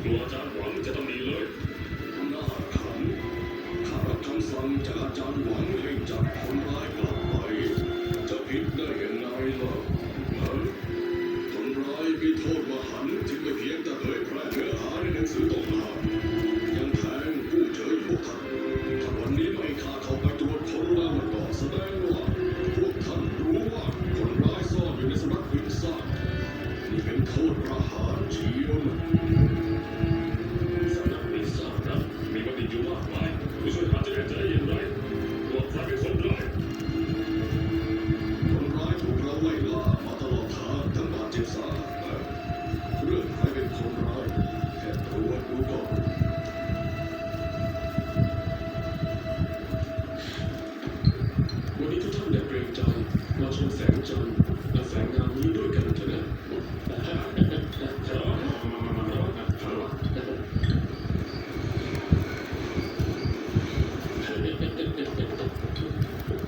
กลัวอาจารย์หวังจะต้องดีเลยน่าขำข้ารับคำสั่งจากอาจารย์หวังให้จับคนร้ายกลับไปจะผิดได้ยังไงล่ะคนร้ายมีโทษมหันต์ที่ไม่เพียงแต่เผยแพร่เนื้อหาในหนังสือต้องห้ามยังแทงผู้เฉยพวกท่านถ้าวันนี้ไม่ข้าเข้าไปตรวจค้นแล้วมันก็แสดงว่าพวกท่านรู้ว่าคนร้ายซ่อนอยู่ในสำนักพิมพ์ซ่านี่เป็นโทษประหารชีวิตสำนักพิมพ์ซ่านะมีบัณฑิตอยู่มากมายผู้ช่วยหาจะแน่ใจได้อย่างไรว่าใครเป็นคนร้ายคนร้ายถูกเราไล่ล่ามาตลอดทางทั้งบาดเจ็บสาหัสเรื่องใครเป็นคนร้ายแค่ตรวจดูก่อนวันนี้ทุกท่านอย่าเกรงใจมาชมแสงจันทร์และแสงงามนี้ด้วยกันเถอะนะ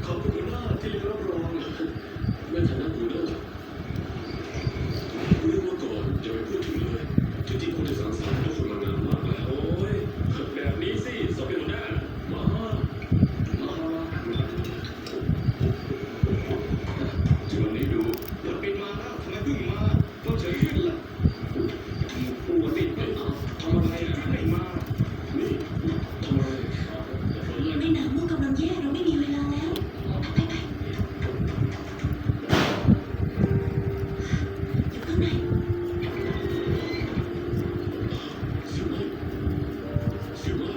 ขอบคุณหัวหน้าที่รับรองในฐานะหัวหน้าเรื่องเมื่อก่อนอย่าไปพูดถึงเลยที่จริงคนที่สังสรรค์ทุกคนมานานมากแล้วโอ้ยแบบนี้สิสอบเป็นหัวหน้ามาที่วันนี้ดูรถปิดมาแล้วทำไมเพิ่งมาก็เฉยขึ้นล่ะปกติไม่มาทำอะไรไม่มานี่ทำอะไรแม่นางมุกกำลังแย่เราไม่มีเวลาแล้วไปอยู่ข้างในเสียงอะไรเสียงอะไร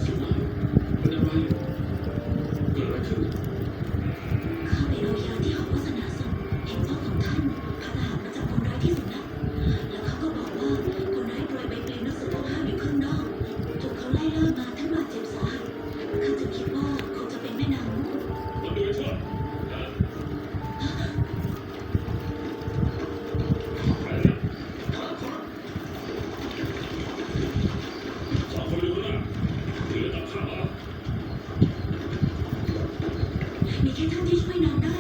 เสียงอะไรเป็นอะไรเกิดอะไรขึ้นข้าไปเอายาที่หอวาสนาส่งเห็นพ่อของท่านพาทหารมาจับคนร้ายที่สำนักแล้วเขาก็บอกว่าคนร้ายโปรยใบปลิวหนังสือต้องห้ามอยู่ข้างนอกถูกเขาไล่ล่ามาทั้งบาดเจ็บสาหัสข้าจึงคิดว่าคงจะเป็นแม่นางมุกมันดูเถอะสองคนดูนะเหลือตับข้าว มีแค่ท่านที่ช่วยนางได้